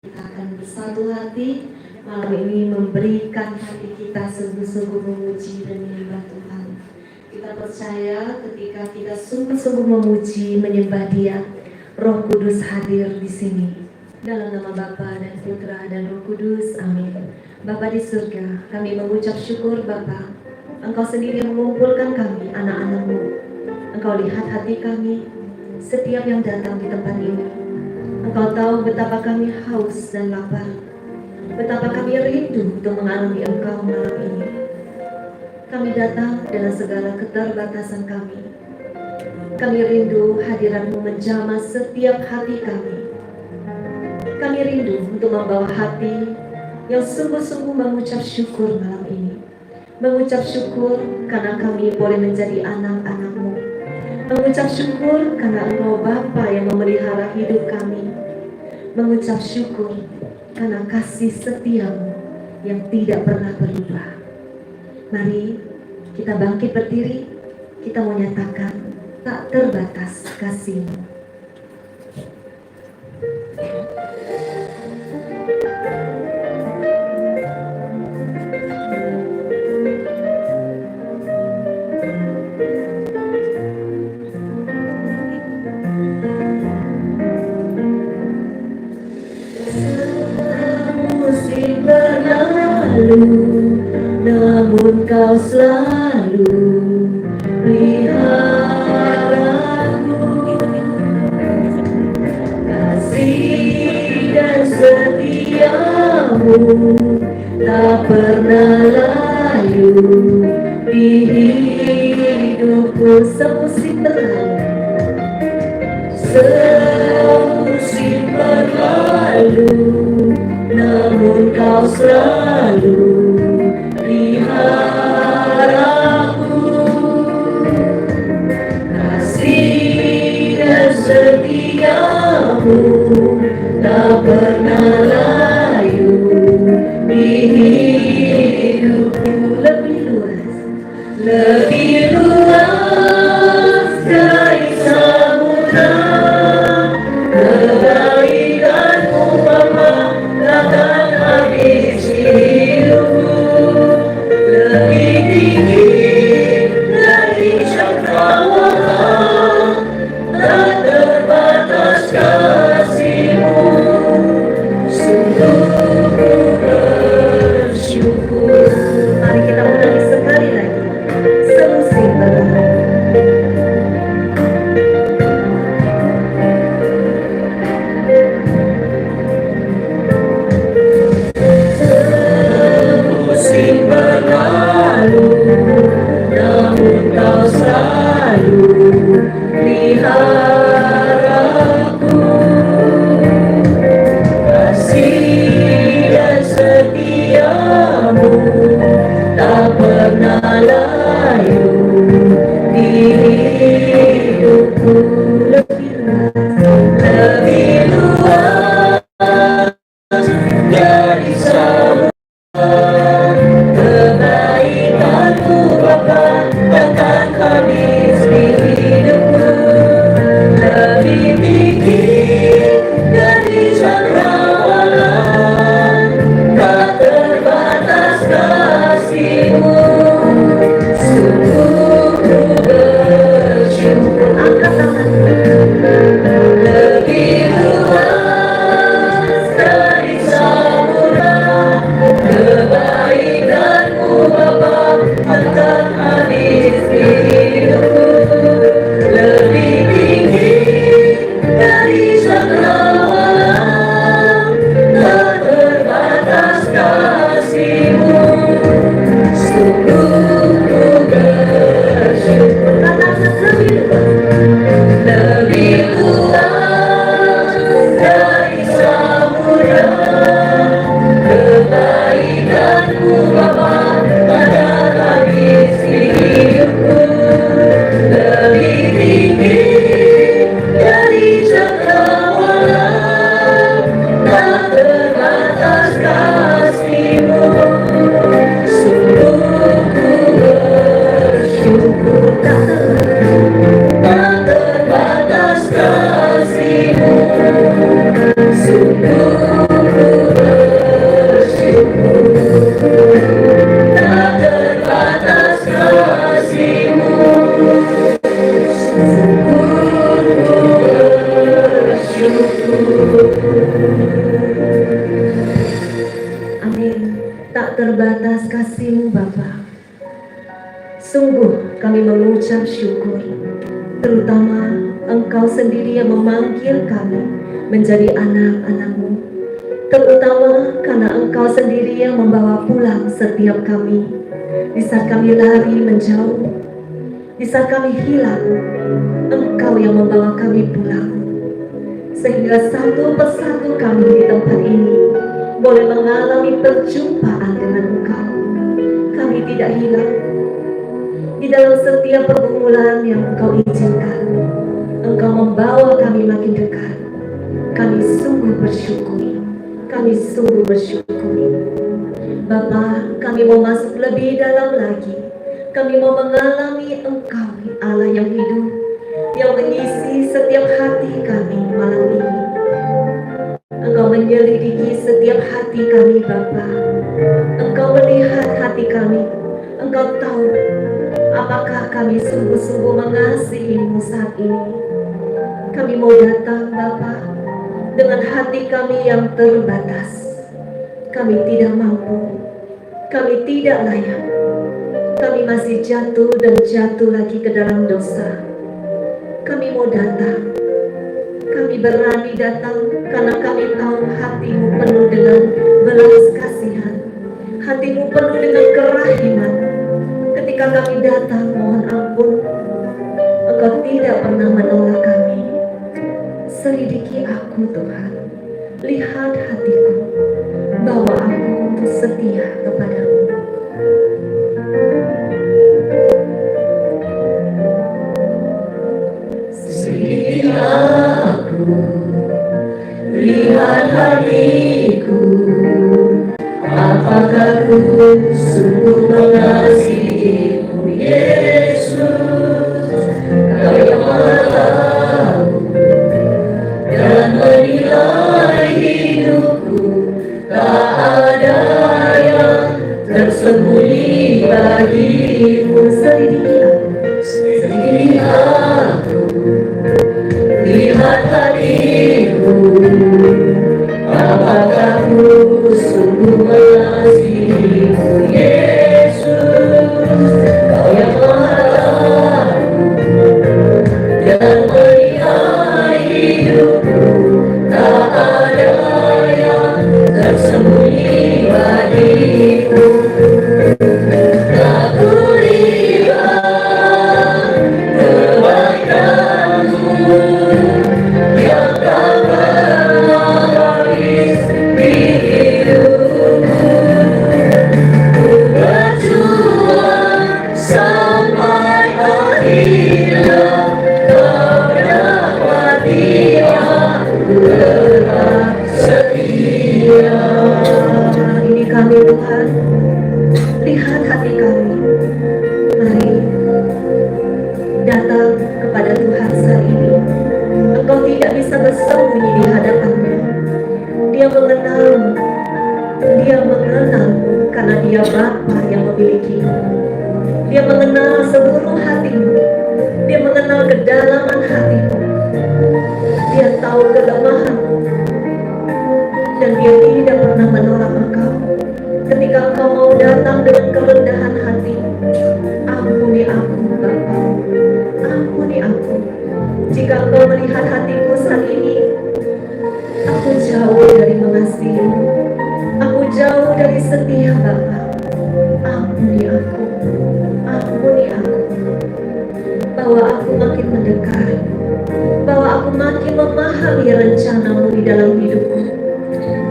Kita akan bersatu hati malam ini memberikan hati kita sungguh-sungguh memuji dan menyembah Tuhan. Kita percaya ketika kita sungguh-sungguh memuji, menyembah Dia, Roh Kudus hadir di sini. Dalam nama Bapa dan Putra dan Roh Kudus, amin. Bapa di surga, kami mengucap syukur Bapa. Engkau sendiri yang mengumpulkan kami, anak-anak-Mu. Engkau lihat hati kami, setiap yang datang di tempat ini. Engkau tahu betapa kami haus dan lapar, betapa kami rindu untuk mengalami Engkau malam ini. Kami datang dengan segala keterbatasan kami. Kami rindu hadirat-Mu menjamah setiap hati kami. Kami rindu untuk membawa hati yang sungguh-sungguh mengucap syukur malam ini. Mengucap syukur karena kami boleh menjadi anak-anak-Mu. Mengucap syukur karena Engkau Bapa yang memelihara hidup kami. Mengucap syukur karena kasih setia-Mu yang tidak pernah berubah. Mari kita bangkit berdiri, kita menyatakan tak terbatas kasih-Mu. Namun Kau selalu peliharaku, kasih dan setia-Mu tak pernah layu di hidupku. Semusim berlalu, namun Kau selalu peliharaku, kasih dan setia-Mu tak pernah layu di hidupku. Lebih luas dari samudra, kebaikan-Mu Bapa takkan habis di hidupku. Lebih tinggi dari cakrawala, tak terbatas kasih-Mu. Sungguh ku bersyukur. Mari kita ulangi sekali lagi. Semusim berlalu. Namun Kau selalu peliharaku, kasih dan setia-Mu tak pernah layu di hidupku. Lebih luas dari samudra, kebaikan-Mu Bapa takkan habis di hidupku. Lebih tinggi dari cakrawala, tak terbatas kasih-Mu. Sungguh ku bersyukur. Angkat tangan. Lebih luas dari samudra, kebaikan-Mu Bapa takkan habis di hidupku. Lebih tinggi dari cakrawala, tak terbatas kasih-Mu. Sungguh ku bersyukur. Lebih terutama Engkau sendiri yang memanggil kami menjadi anak-anak-Mu, terutama karena Engkau sendiri yang membawa pulang setiap kami. Di saat kami lari menjauh, di saat kami hilang, Engkau yang membawa kami pulang. Sehingga satu persatu kami di tempat ini boleh mengalami perjumpaan dengan Engkau. Kami tidak hilang. Di dalam setiap pergumulan yang Engkau izinkan, Engkau membawa kami makin dekat. Kami sungguh bersyukur. Kami sungguh bersyukur. Bapa, kami mau masuk lebih dalam lagi. Kami mau mengalami Engkau, Allah yang hidup, yang mengisi setiap hati kami malam ini. Engkau menyelidiki setiap hati kami, Bapa. Engkau melihat hati kami. Engkau tahu apakah kami sungguh-sungguh mengasihi-Mu saat ini. Kami mau datang, Bapa, dengan hati kami yang terbatas. Kami tidak mampu, kami tidak layak, kami masih jatuh dan jatuh lagi ke dalam dosa. Kami mau datang, kami berani datang karena kami tahu hati-Mu penuh dengan belas kasihan, hati-Mu penuh dengan kerahiman. Ketika kami datang mohon ampun, Engkau tidak pernah menolak kami. Selidiki aku Tuhan, lihat hatiku, bawa aku untuk setia kepadamu. Selidiki aku, lihat hatiku, apakah ku sungguh mengasihi-Mu Yesus. Kau yang Maha tahu dan menilai hidupku, tak ada yang tersembunyi bagi-Mu. Selidiki aku, lihat hatiku, apakah ku sungguh mengasihi-Mu Yesus. Kau yang Maha tahu dan menilai hidupku, tak ada yang tersembunyi bagiku. Tak kulihat kebaikan-Mu yang tak pernah habis di hidupku. Ku berjuang sampai akhirnya, Kau dapati aku tetap setia. Ini kami Tuhan, lihat hati kami. Mari datang kepada Tuhan saat ini. Engkau tidak bisa bersembunyi di hadapan-Nya. Dia mengenalmu, Dia mengenalmu karena Dia Bapa yang memilikimu. Dia mengenal seluruh hatimu. Dia mengenal kedalaman hatimu. Dia tahu kelemahanmu. Dan Dia tidak pernah menolak engkau. Ketika engkau mau datang dengan kerendahan hati, ampuni aku Bapa, ampuni aku. Jika engkau melihat hatiku saat ini, aku jauh dari mengasihi-Mu, aku jauh dari setia Bapa. Ampuni aku, ampuni aku. Bawa aku makin mendekat, bawa aku makin memahami rencana-Mu di dalam hidupku.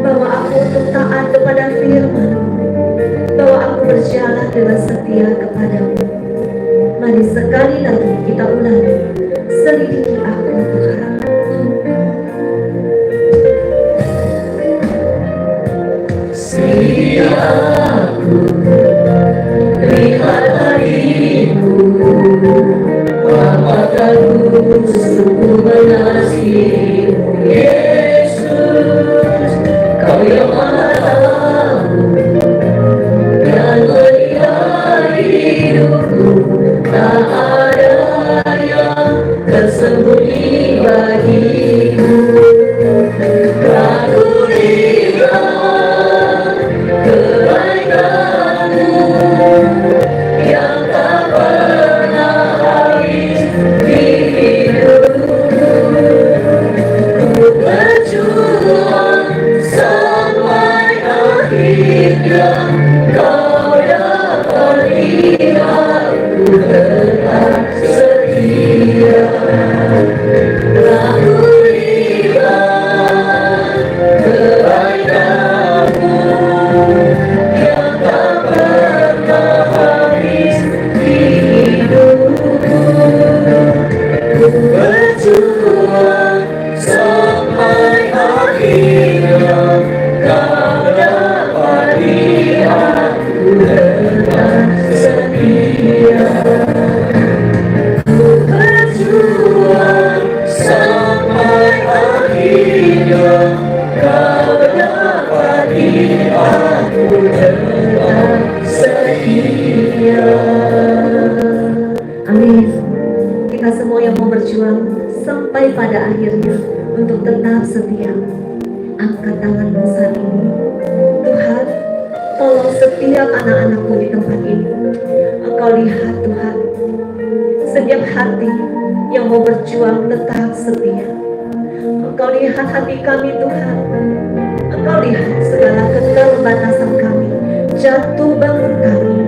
Bawa aku untuk taat kepada firman-Mu. Bawa aku berjalan dengan setia kepadamu. Mari sekali lagi kita ulangi. Selidiki aku Tuhan. Selidiki aku, lihat hatiku, apakah ku sungguh mengasihi-Mu Yesus. Kau yang Maha tahu dan menilai hidupku, tak ada yang tersembunyi bagiku. Tak kulihat kebaikan-Mu yang tak pernah habis di Amin. Kita semua yang mau berjuang sampai pada akhirnya untuk tetap setia. Angkat tanganmu saat ini. Tuhan, tolong setiap anak-anakmu di tempat ini. Engkau lihat Tuhan, setiap hati yang mau berjuang tetap setia. Engkau lihat hati kami Tuhan. Engkau lihat segala keterbatasan kami, jatuh bangun kami.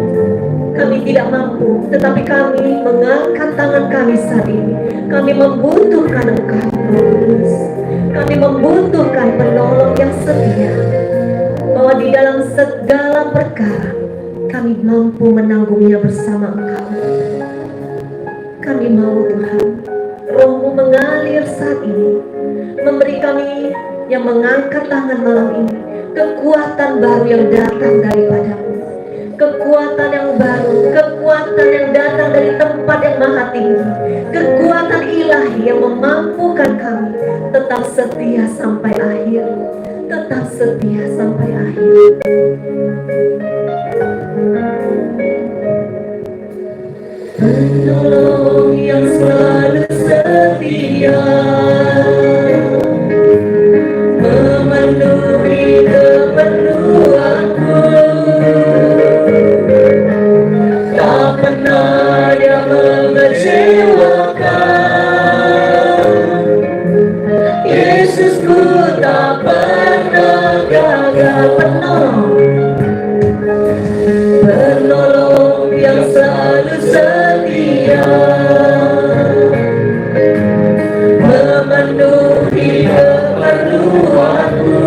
Kami tidak mampu, tetapi kami mengangkat tangan kami saat ini. Kami membutuhkan Engkau, Kudus. Kami membutuhkan penolong yang setia. Bahwa di dalam segala perkara, kami mampu menanggungnya bersama Engkau. Kami mau Tuhan, Roh-Mu mengalir saat ini, memberi kami yang mengangkat tangan malam ini, kekuatan baru yang datang daripada-Mu. Kekuatan yang baru, kekuatan yang datang dari tempat yang maha tinggi, kekuatan ilahi yang memampukan kami tetap setia sampai akhir, tetap setia sampai akhir. Penolong yang selalu setia, memenuhi keperluanku. Tak pernah dia mengecewakan. Yesusku tak pernah gagal. Penolong yang selalu setia, memenuhi keperluanku.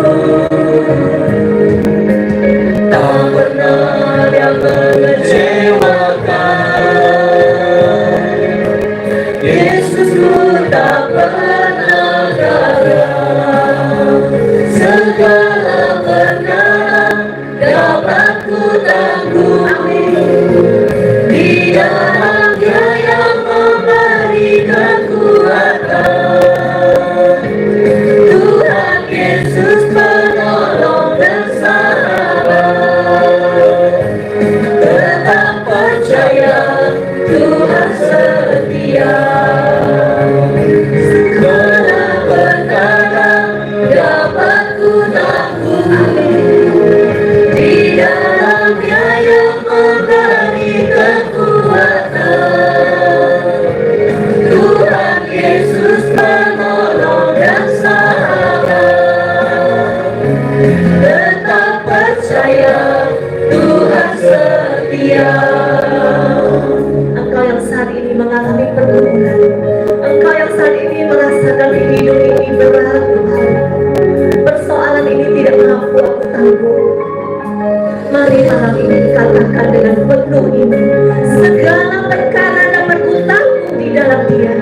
Tak pernah dia mengecewakan. Yesusku tak pernah gagal. Segala perkara dapat ku tanggung. Di dalam Dia yang memberi kekuatan. Tuhan Yesus penolong dan sahabat. Tetap percaya Tuhan setia. Segala perkara dapat ku tanggung. Di dalam Dia yang memberi kekuatan. Tuhan Yesus penolong dan sahabat. Tetap percaya Tuhan setia. Engkau yang saat ini mengalami pergumulan, Engkau yang saat ini merasakan hidup ini berat Tuhan, persoalan ini tidak mampu aku tanggung. Mari malam ini katakan dengan penuh ini, segala perkara dapat ku tanggung di dalam Dia,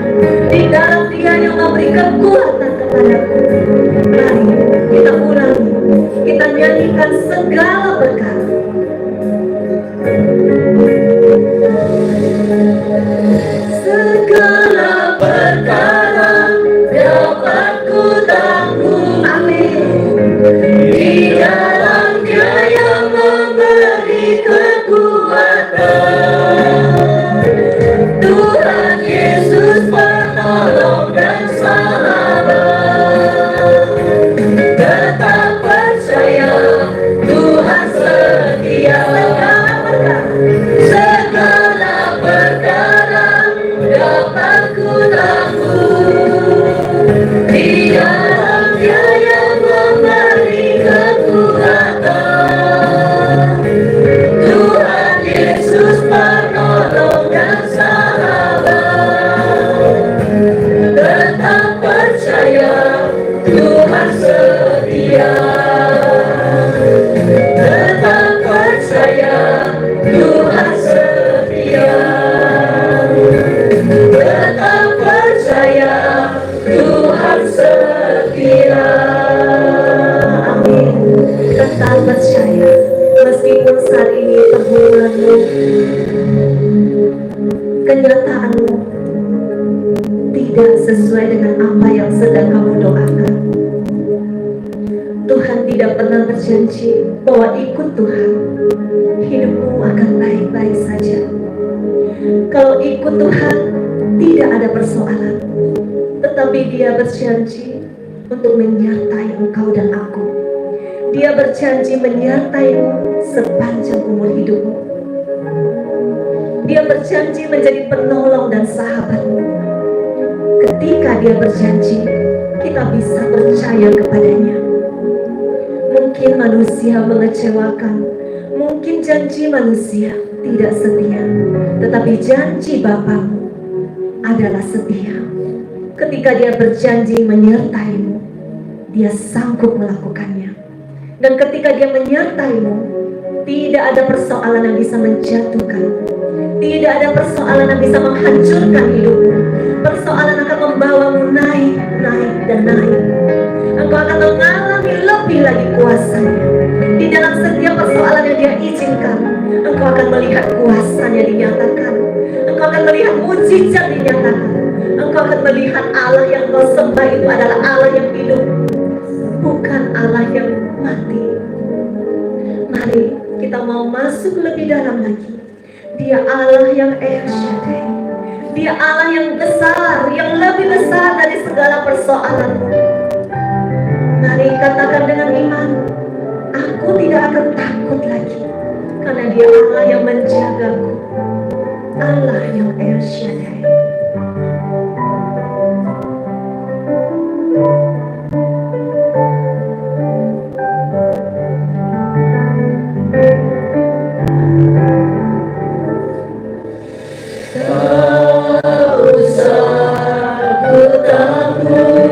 di dalam Dia yang memberi kekuatan kepadaku. Mari kita ulangi, kita nyanyikan segala perkara. Segala perkara dapat ku tanggung. Amin. Di dalam Dia yang memberi kekuatan. Tuhan Yesus penolong dan sahabat. Tetap percaya Tuhan Tuhan setia. Amin. Tetap percaya, meskipun saat ini pergumulanmu, kenyataanmu tidak sesuai dengan apa yang sedang kamu doakan. Tuhan tidak pernah berjanji bahwa ikut Tuhan hidupmu akan baik-baik saja. Kalau ikut Tuhan tidak ada persoalan, tetapi Dia berjanji untuk menyertai engkau dan aku. Dia berjanji menyertaimu sepanjang umur hidupmu. Dia berjanji menjadi penolong dan sahabatmu. Ketika Dia berjanji, kita bisa percaya kepadanya. Mungkin manusia mengecewakan, mungkin janji manusia tidak setia, tetapi janji Bapamu adalah setia. Ketika Dia berjanji menyertaimu, Dia sanggup melakukannya. Dan ketika Dia menyertaimu, tidak ada persoalan yang bisa menjatuhkan, tidak ada persoalan yang bisa menghancurkan hidupmu. Persoalan akan membawamu naik, naik, dan naik. Engkau akan mengalami lebih lagi kuasanya. Di dalam setiap persoalan yang Dia izinkan, engkau akan melihat kuasanya dinyatakan. Engkau akan melihat mujizat dinyatakan. Engkau akan melihat Allah yang kau sembah itu adalah Allah yang hidup, bukan Allah yang mati. Mari kita mau masuk lebih dalam lagi. Dia Allah yang El Shaddai. Dia Allah yang besar, yang lebih besar dari segala persoalanmu. Mari katakan dengan iman, aku tidak akan takut lagi, karena Dia Allah yang menjagaku, Allah yang El Shaddai. Tak usah ku takut,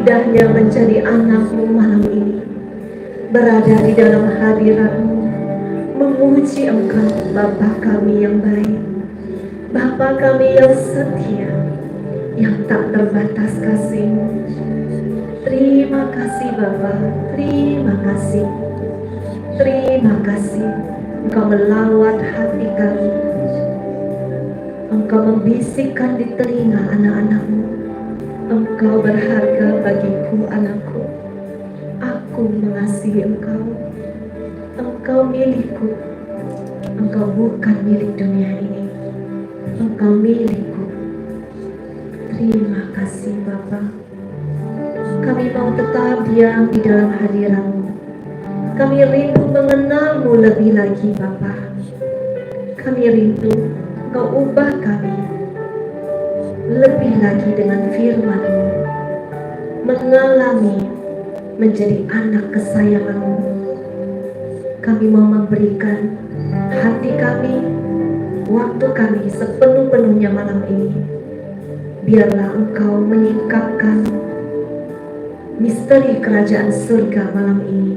indahnya menjadi anak-Mu malam ini, berada di dalam hadirat-Mu, memuji Engkau, Bapa kami yang baik, Bapa kami yang setia, yang tak terbatas kasih-Mu. Terima kasih Bapa, terima kasih, terima kasih. Engkau melawat hati kami, Engkau membisikkan di telinga anak-anak-Mu. Engkau berharga bagiku, anakku. Aku mengasihi Engkau. Engkau milikku. Engkau bukan milik dunia ini. Engkau milikku. Terima kasih Bapa. Kami mau tetap diam di dalam hadirat-Mu. Kami rindu mengenal-Mu lebih lagi Bapa. Kami rindu Engkau ubah kami lebih lagi dengan firman-Mu, mengalami menjadi anak kesayangan-Mu. Kami mau memberikan hati kami, waktu kami sepenuh-penuhnya malam ini. Biarlah Engkau menyingkapkan misteri kerajaan surga malam ini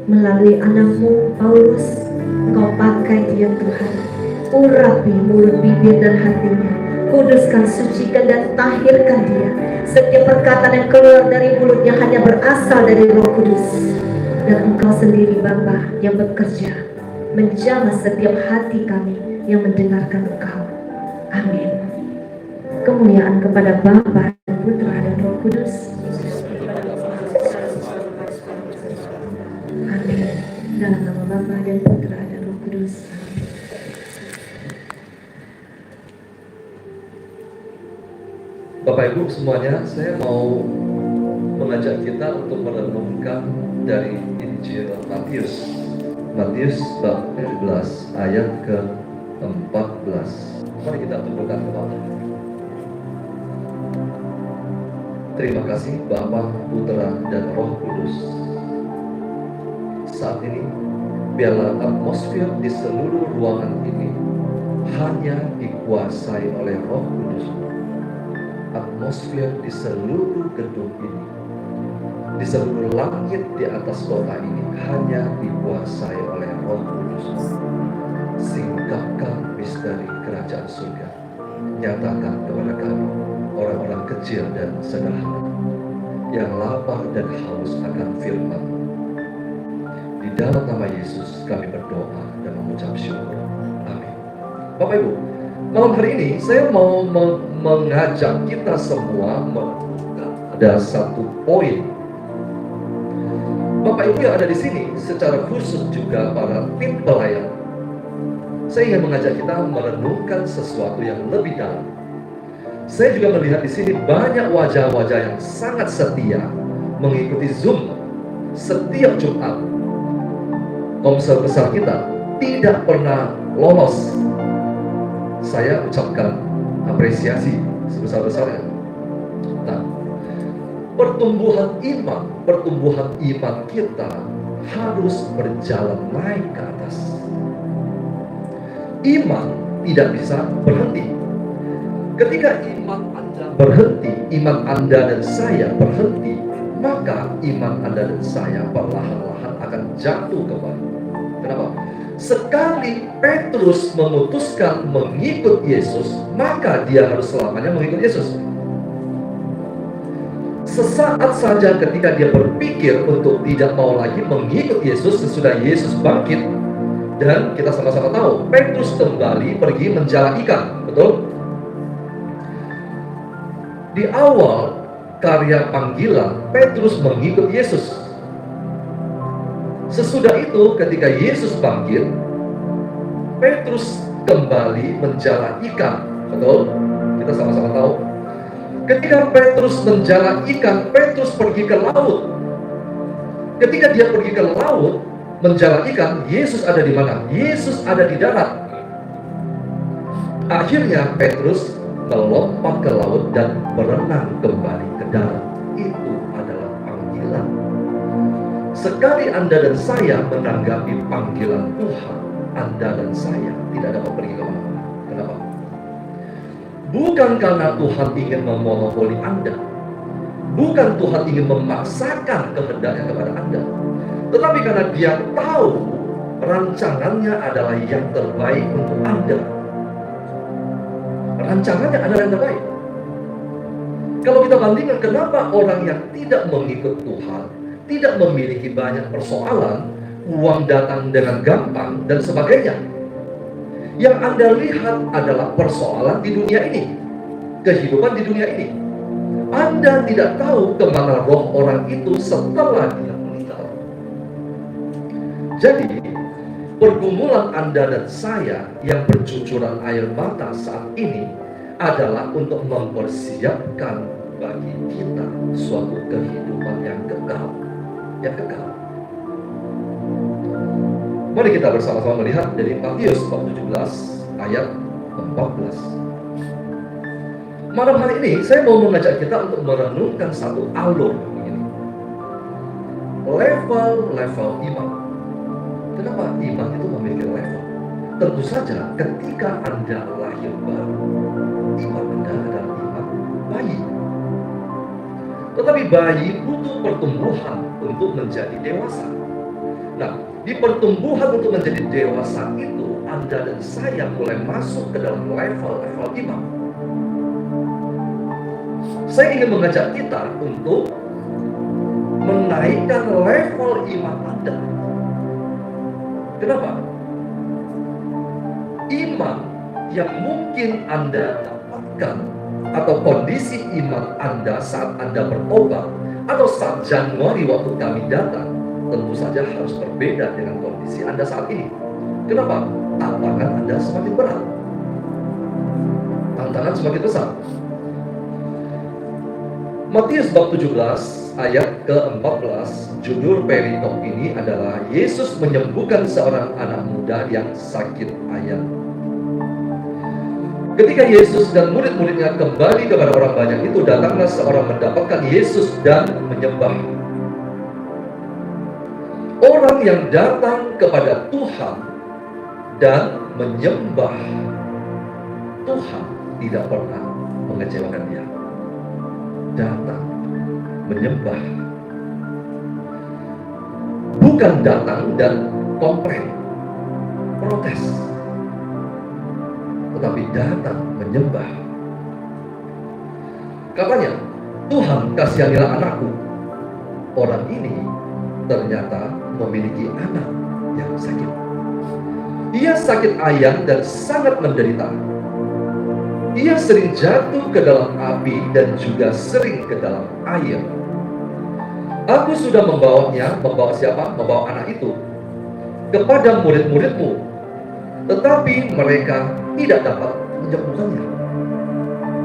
melalui anak-Mu Paulus. Engkau pakai dia Tuhan, urapi mulut, bibir dan hatinya. Kuduskan, sucikan dan tahirkan dia. Setiap perkataan yang keluar dari mulutnya hanya berasal dari Roh Kudus. Dan Engkau sendiri Bapa yang bekerja menjamah setiap hati kami yang mendengarkan Engkau. Amin. Kemuliaan kepada Bapa dan Putra dan Roh Kudus. Amin. Dalam nama Bapa dan Putra dan Roh Kudus. Bapak Ibu semuanya, saya mau mengajak kita untuk merenungkan dari Injil Matius. Matius bab 17 ayat ke-14. Mari kita tundukkan kepala. Terima kasih Bapa, Putra dan Roh Kudus. Saat ini biarlah atmosfer di seluruh ruangan ini hanya dikuasai oleh Roh Kudus. Atmosfer di seluruh gedung ini, di seluruh langit di atas kota ini hanya dikuasai oleh Roh Kudus. Singkapkan misteri kerajaan surga. Nyatakan kepada kami, orang-orang kecil dan sederhana, yang lapar dan haus akan firman. Di dalam nama Yesus kami berdoa dan mengucap syukur. Amin. Bapak Ibu, malam hari ini saya mau mengajak kita semua ada satu poin. Bapak Ibu yang ada di sini, secara khusus juga para tim pelayan, saya ingin mengajak kita merenungkan sesuatu yang lebih dalam. Saya juga melihat di sini banyak wajah-wajah yang sangat setia mengikuti Zoom setiap Jumat. Komsel besar kita tidak pernah lolos. Saya ucapkan apresiasi sebesar-besarnya. Nah, pertumbuhan iman kita harus berjalan naik ke atas. Iman tidak bisa berhenti. Ketika iman Anda berhenti, iman Anda dan saya berhenti, maka iman Anda dan saya perlahan-lahan akan jatuh kembali. Kenapa? Sekali Petrus memutuskan mengikut Yesus, maka dia harus selamanya mengikut Yesus. Sesaat saja ketika dia berpikir untuk tidak mau lagi mengikut Yesus sesudah Yesus bangkit, dan kita sama-sama tahu Petrus kembali pergi menjala ikan, betul? Di awal karya panggilan, Petrus mengikut Yesus. Sesudah itu ketika Yesus bangkit, Petrus kembali menjala ikan, betul? Kita sama-sama tahu. Ketika Petrus menjala ikan, Petrus pergi ke laut. Ketika dia pergi ke laut menjala ikan, Yesus ada di mana? Yesus ada di darat. Akhirnya Petrus melompat ke laut dan berenang kembali ke darat. Itu adalah panggilan. Sekali Anda dan saya menanggapi panggilan Tuhan, Anda dan saya tidak dapat pergi kemana-mana. Kenapa? Bukan karena Tuhan ingin memonopoli Anda, bukan Tuhan ingin memaksakan kehendaknya kepada Anda, tetapi karena Dia tahu rancangannya adalah yang terbaik untuk Anda. Rancangannya adalah yang terbaik. Kalau kita bandingkan kenapa orang yang tidak mengikut Tuhan tidak memiliki banyak persoalan, uang datang dengan gampang dan sebagainya. Yang Anda lihat adalah persoalan di dunia ini, kehidupan di dunia ini. Anda tidak tahu kemana roh orang itu setelah dia meninggal. Jadi, pergumulan Anda dan saya yang bercucuran air mata saat ini adalah untuk mempersiapkan bagi kita suatu kehidupan yang kekal. Yang kekal. Mari kita bersama-sama melihat dari Matius bab 17 ayat 14. Malam hari ini saya mau mengajak kita untuk merenungkan satu alur begini. Level-level iman. Kenapa iman itu memiliki level? Tentu saja ketika Anda lahir baru, iman Anda adalah iman bayi. Tetapi bayi butuh pertumbuhan untuk menjadi dewasa. Nah, di pertumbuhan untuk menjadi dewasa itu, Anda dan saya mulai masuk ke dalam level-level iman. Saya ingin mengajak kita untuk menaikkan level iman Anda. Kenapa? Iman yang mungkin Anda dapatkan atau kondisi iman Anda saat Anda bertobat atau saat Januari waktu kami datang tentu saja harus berbeda dengan kondisi Anda saat ini. Kenapa? Tantangan Anda semakin berat. Tantangan semakin besar. Matius bab 17 ayat ke-14, judul perikop ini adalah Yesus menyembuhkan seorang anak muda yang sakit ayam. Ketika Yesus dan murid-muridnya kembali kepada orang banyak itu, datanglah seorang mendapatkan Yesus dan menyembah. Orang yang datang kepada Tuhan dan menyembah Tuhan tidak pernah mengecewakan Dia. Datang menyembah, bukan datang dan komplain, protes, tetapi datang menyembah. Katanya, Tuhan kasihanilah anakku. Orang ini ternyata memiliki anak yang sakit. Ia sakit ayam dan sangat menderita. Ia sering jatuh ke dalam api dan juga sering ke dalam air. Aku sudah membawa siapa? Membawa anak itu kepada murid-muridmu, tetapi mereka tidak dapat menyembuhkannya.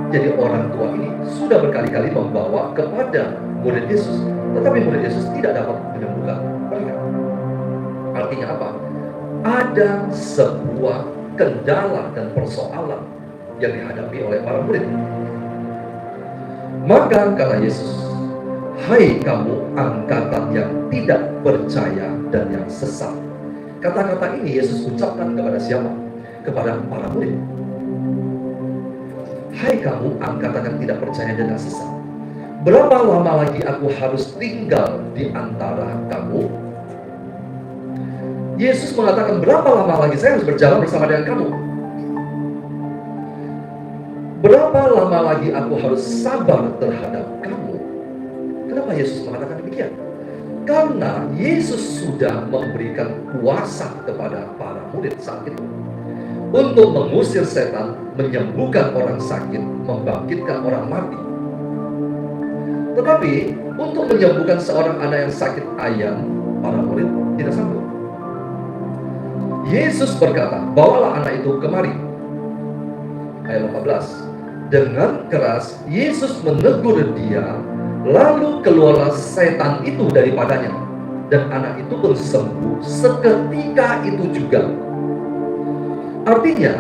Jadi orang tua ini sudah berkali-kali membawa kepada murid Yesus, tetapi murid Yesus tidak dapat menyembuhkan mereka. Artinya apa? Ada sebuah kendala dan persoalan yang dihadapi oleh para murid. Maka kata Yesus, "Hai kamu angkatan yang tidak percaya dan yang sesat." Kata-kata ini Yesus ucapkan kepada siapa? Kepada para murid. Hai kamu angkatan yang tidak percaya dan yang sesat, berapa lama lagi aku harus tinggal di antara kamu? Yesus mengatakan, berapa lama lagi saya harus berjalan bersama dengan kamu? Berapa lama lagi aku harus sabar terhadap kamu? Kenapa Yesus mengatakan demikian? Karena Yesus sudah memberikan kuasa kepada para murid saat itu untuk mengusir setan, menyembuhkan orang sakit, membangkitkan orang mati. Tetapi untuk menyembuhkan seorang anak yang sakit ayam, para murid tidak sanggup. Yesus berkata, "Bawalah anak itu kemari." Ayat 18. Dengan keras Yesus menegur dia, lalu keluarlah setan itu daripadanya, dan anak itu pun sembuh seketika itu juga. Artinya,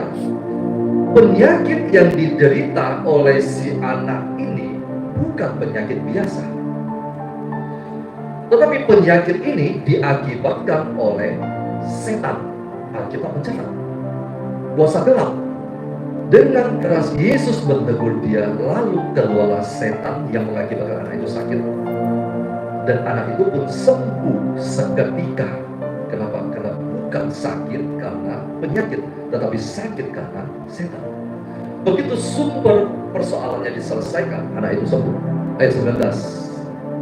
penyakit yang diderita oleh si anak ini bukan penyakit biasa, tetapi penyakit ini diakibatkan oleh setan. Alkitab mencatat kuasa gelap. Dengan keras Yesus menegur dia, lalu keluarlah setan yang mengakibatkan anak itu sakit, dan anak itu pun sembuh seketika. Kenapa? Karena bukan sakit karena penyakit, tetapi sakit karena setan. Begitu sumber persoalannya diselesaikan, anak itu sembuh. Ayat 19.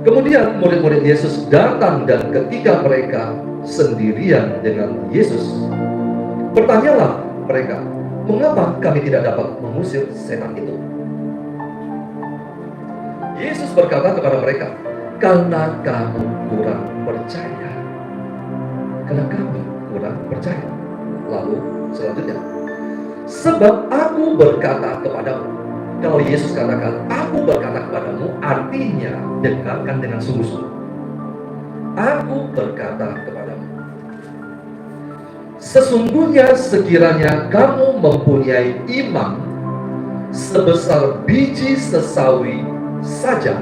Kemudian murid-murid Yesus datang, dan ketika mereka sendirian dengan Yesus, bertanyalah mereka, "Mengapa kami tidak dapat mengusir setan itu?" Yesus berkata kepada mereka, "Karena kamu kurang percaya." Karena kami kurang percaya. Lalu selanjutnya, "Sebab aku berkata kepadamu." Kalau Yesus katakan, "Aku berkata kepadamu," artinya dengarkan dengan sungguh-sungguh. Aku berkata kepadamu, sesungguhnya sekiranya kamu mempunyai iman sebesar biji sesawi saja,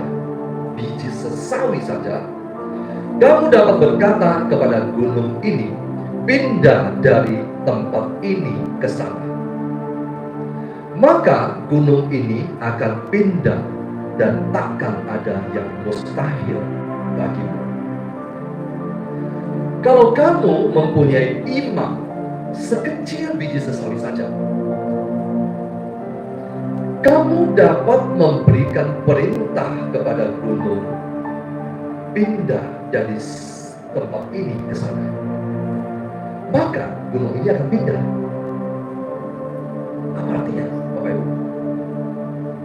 kamu dapat berkata kepada gunung ini, "Pindah dari tempat ini ke sana." Maka gunung ini akan pindah, dan takkan ada yang mustahil bagimu. Kalau kamu mempunyai iman sekecil biji sesawi saja, kamu dapat memberikan perintah kepada gunung, "Pindah dari tempat ini ke sana." Maka gunung ini akan pindah. Apa artinya, Bapak Ibu?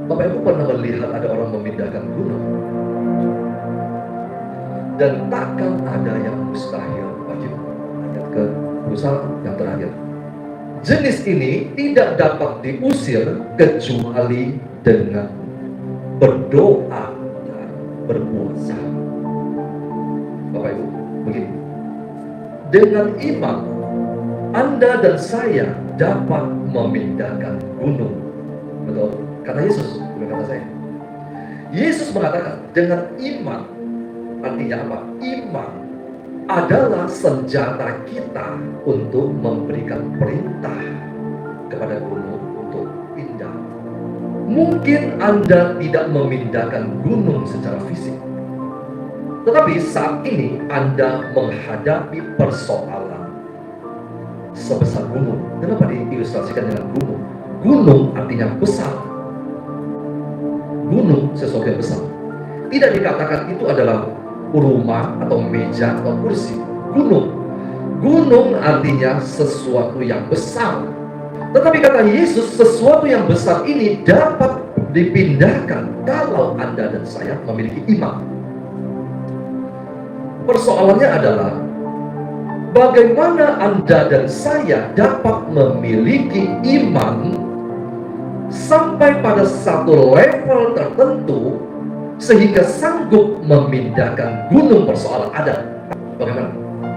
Bapak Ibu pernah melihat ada orang memindahkan gunung? Dan takkan ada yang mustahil bagimu. Ayat ke-21 yang terakhir. Jenis ini tidak dapat diusir kecuali dengan berdoa dan berpuasa. Bapak Ibu, begini. Dengan iman, Anda dan saya dapat memindahkan gunung. Betul? Kata Yesus, bukan kata saya. Yesus mengatakan dengan iman. Artinya apa? Iman adalah senjata kita untuk memberikan perintah kepada gunung untuk pindah. Mungkin Anda tidak memindahkan gunung secara fisik, tetapi saat ini Anda menghadapi persoalan sebesar gunung. Kenapa diilustrasikan dengan gunung? Gunung artinya besar. Gunung sesuatu yang besar. Tidak dikatakan itu adalah rumah atau meja atau kursi. Gunung. Gunung artinya sesuatu yang besar. Tetapi kata Yesus, sesuatu yang besar ini dapat dipindahkan kalau Anda dan saya memiliki iman. Persoalannya adalah bagaimana Anda dan saya dapat memiliki iman sampai pada satu level tertentu sehingga sanggup memindahkan gunung persoalan Anda. Bagaimana?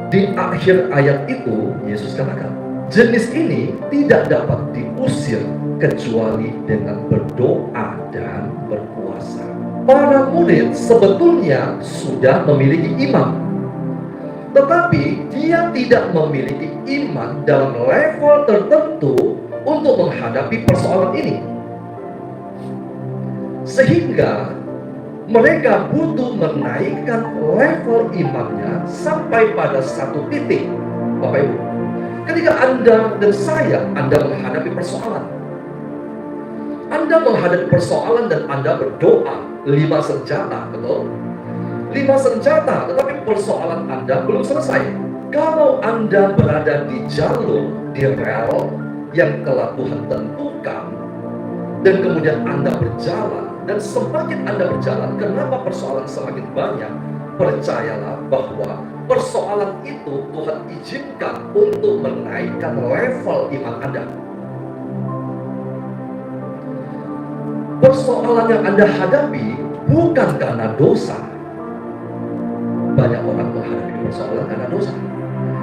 Di akhir ayat itu Yesus katakan, jenis ini tidak dapat diusir kecuali dengan berdoa dan berpuasa. Para murid sebetulnya sudah memiliki iman, tetapi dia tidak memiliki iman dalam level tertentu untuk menghadapi persoalan ini. Sehingga mereka butuh menaikkan level imannya sampai pada satu titik. Bapak Ibu, ketika Anda dan saya, Anda menghadapi persoalan, Anda menghadapi persoalan dan Anda berdoa, 5 senjata, betul? 5 senjata, tetapi persoalan Anda belum selesai. Kalau Anda berada di jalur, di rel yang telah Tuhan tentukan, dan kemudian Anda berjalan, dan semakin Anda berjalan, kenapa persoalan semakin banyak? Percayalah bahwa persoalan itu Tuhan izinkan untuk menaikkan level iman Anda. Persoalan yang Anda hadapi bukan karena dosa. Banyak orang menghadapi persoalan karena dosa.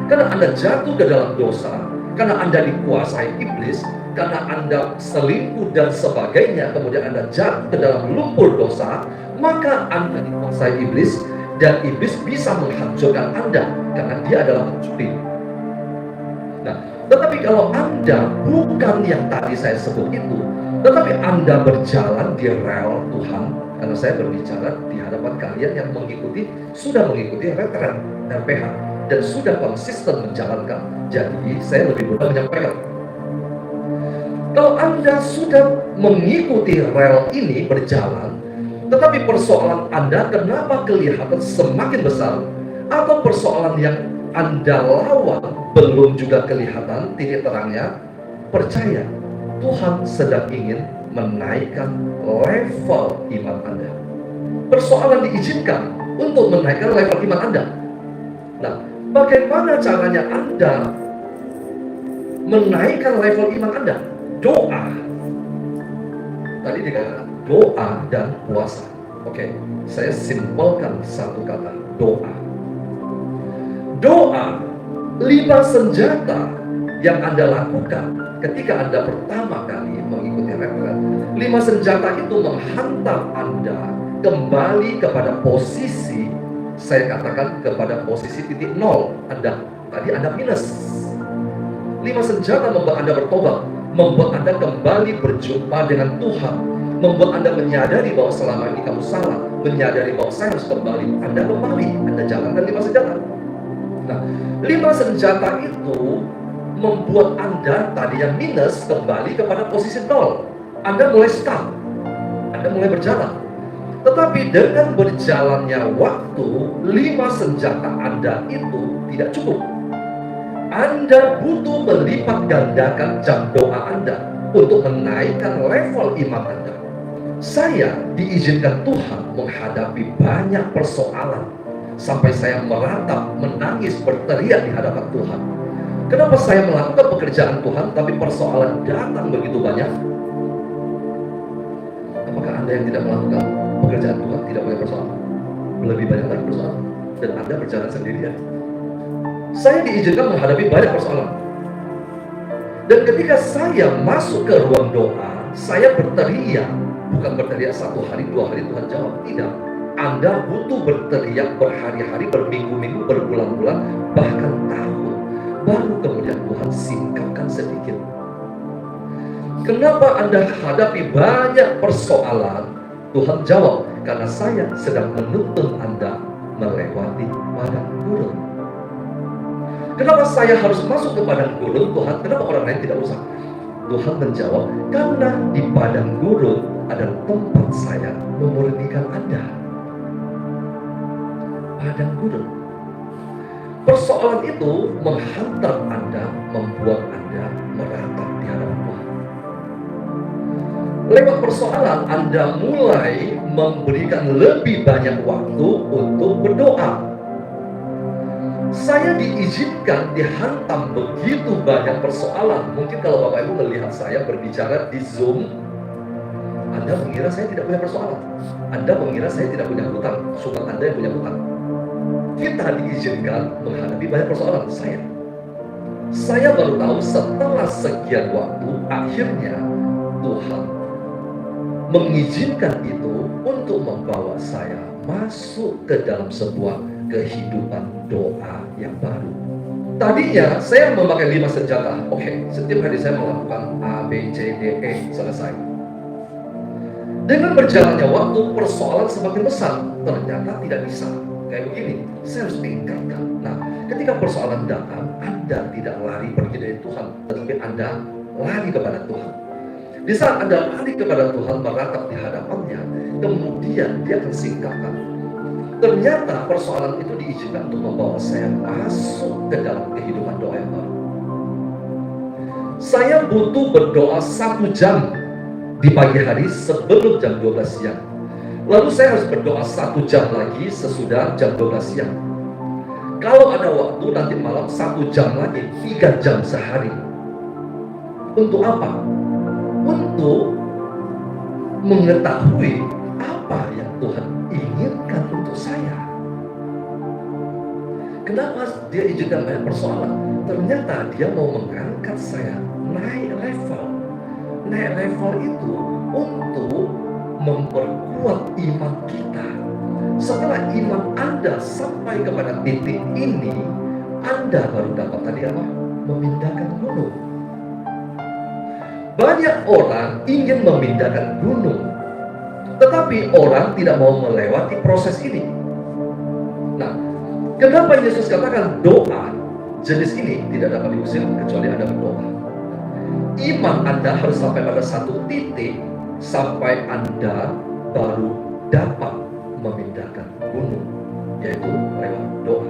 Karena Anda jatuh ke dalam dosa, karena Anda dikuasai iblis, karena Anda selingkuh dan sebagainya, kemudian Anda jatuh ke dalam lumpur dosa, maka Anda dikuasai iblis, dan iblis bisa menghancurkan Anda, karena dia adalah pencuri. Nah, tetapi kalau Anda bukan yang tadi saya sebut itu, tetapi Anda berjalan di rel Tuhan, karena saya berbicara di hadapan kalian yang sudah mengikuti retret RPH, dan sudah konsisten menjalankan. Jadi saya lebih mudah menyampaikan. Kalau Anda sudah mengikuti rel ini berjalan, tetapi persoalan Anda kenapa kelihatan semakin besar, atau persoalan yang Anda lawan belum juga kelihatan titik terangnya, percaya Tuhan sedang ingin menaikkan level iman Anda. Persoalan diizinkan untuk menaikkan level iman Anda. Nah, bagaimana caranya Anda menaikkan level iman Anda? Doa. Tadi dikatakan doa dan puasa. Oke, saya simpelkan satu kata, doa. Doa, 5 senjata yang Anda lakukan ketika Anda pertama kali mengikuti retret. 5 senjata itu menghantam Anda kembali kepada posisi, saya katakan kepada posisi titik nol. Tadi Anda minus. 5 senjata membuat Anda bertobat, membuat Anda kembali berjumpa dengan Tuhan, membuat Anda menyadari bahwa selama ini kamu salah, menyadari bahwa saya harus kembali. Anda jalankan 5 senjata. Nah, 5 senjata itu membuat Anda tadi yang minus kembali kepada posisi nol. Anda mulai start, Anda mulai berjalan. Tetapi dengan berjalannya waktu, 5 senjata Anda itu tidak cukup. Anda butuh melipat gandakan jam doa Anda untuk menaikkan level iman Anda. Saya diizinkan Tuhan menghadapi banyak persoalan, sampai saya meratap, menangis, berteriak di hadapan Tuhan. Kenapa saya melakukan pekerjaan Tuhan, tapi persoalan datang begitu banyak? Apakah Anda yang tidak melakukan pekerjaan Tuhan tidak punya persoalan? Lebih banyak lagi persoalan, dan Anda berjalan sendirian. Saya diizinkan menghadapi banyak persoalan. Dan ketika saya masuk ke ruang doa, saya berteriak. Bukan berteriak 1 hari, 2 hari Tuhan jawab. Tidak. Anda butuh berteriak berhari-hari, berminggu-minggu, berbulan-bulan, bahkan tahun. Baru kemudian Tuhan singkapkan sedikit. Kenapa Anda hadapi banyak persoalan? Tuhan jawab, karena saya sedang menuntun Anda melewati padang gurun. Kenapa saya harus masuk ke padang gurun, Tuhan? Kenapa orang lain tidak usah? Tuhan menjawab, karena di padang gurun adalah tempat saya memurnikan Anda. padang gurun. Persoalan itu menghantam Anda, membuat Anda meratap di hadapan Tuhan. Lewat persoalan Anda mulai memberikan lebih banyak waktu untuk berdoa. Saya diizinkan dihantam begitu banyak persoalan. Mungkin kalau Bapak Ibu melihat saya berbicara di Zoom, Anda mengira saya tidak punya persoalan. Anda mengira saya tidak punya hutang. Cuma Anda yang punya hutang. Kita diizinkan menghadapi banyak persoalan. Saya baru tahu setelah sekian waktu, akhirnya Tuhan mengizinkan itu untuk membawa saya masuk ke dalam sebuah kehidupan doa yang baru. Tadinya saya memakai 5 senjata. Oke, setiap hari saya melakukan A, B, C, D, E, selesai. Dengan berjalannya waktu, persoalan semakin besar. Ternyata tidak bisa. Kayak begini, saya harus tingkatkan. Nah, ketika persoalan datang, Anda tidak lari pergi dari Tuhan, tetapi Anda lari kepada Tuhan. Di saat Anda lari kepada Tuhan, meratap di hadapannya, kemudian Dia akan singkapkan. Ternyata persoalan itu diizinkan untuk membawa saya masuk ke dalam kehidupan doa yang baru. Saya butuh berdoa 1 jam di pagi hari sebelum jam 12 siang. Lalu saya harus berdoa 1 jam lagi sesudah jam 12 siang. Kalau ada waktu nanti malam 1 jam lagi, 3 jam sehari. Untuk apa? Untuk mengetahui apa yang Tuhan inginkan untuk saya. Kenapa Dia izinkan banyak persoalan? Ternyata Dia mau mengangkat saya naik level. Naik level itu untuk memperkuat iman kita. Setelah iman Anda sampai kepada titik ini, Anda baru dapat tadi apa? Memindahkan gunung. Banyak orang ingin memindahkan gunung, tetapi orang tidak mau melewati proses ini. Nah, kenapa Yesus katakan doa jenis ini tidak dapat diusir kecuali Anda berdoa? Iman Anda harus sampai pada satu titik sampai Anda baru dapat memindahkan gunung, yaitu lewat doa.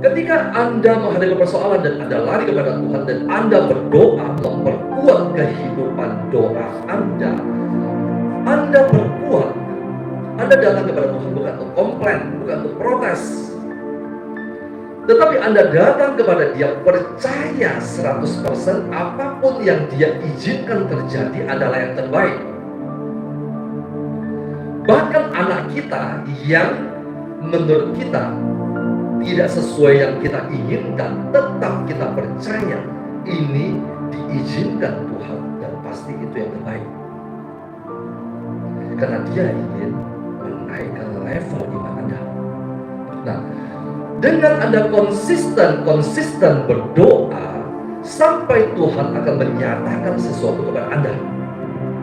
Ketika Anda menghadapi persoalan dan Anda lari kepada Tuhan dan Anda berdoa, memperkuat kehidupan doa Anda berkuat. Anda datang kepada Tuhan bukan untuk komplain, bukan untuk protes, tetapi Anda datang kepada Dia percaya 100% apapun yang Dia izinkan terjadi adalah yang terbaik. Bahkan anak kita yang menurut kita tidak sesuai yang kita inginkan, tetap kita percaya ini diizinkan Tuhan dan pasti itu yang terbaik. Karena Dia ingin menaikkan level iman Anda. Nah, dengan Anda konsisten berdoa, sampai Tuhan akan menyatakan sesuatu kepada Anda.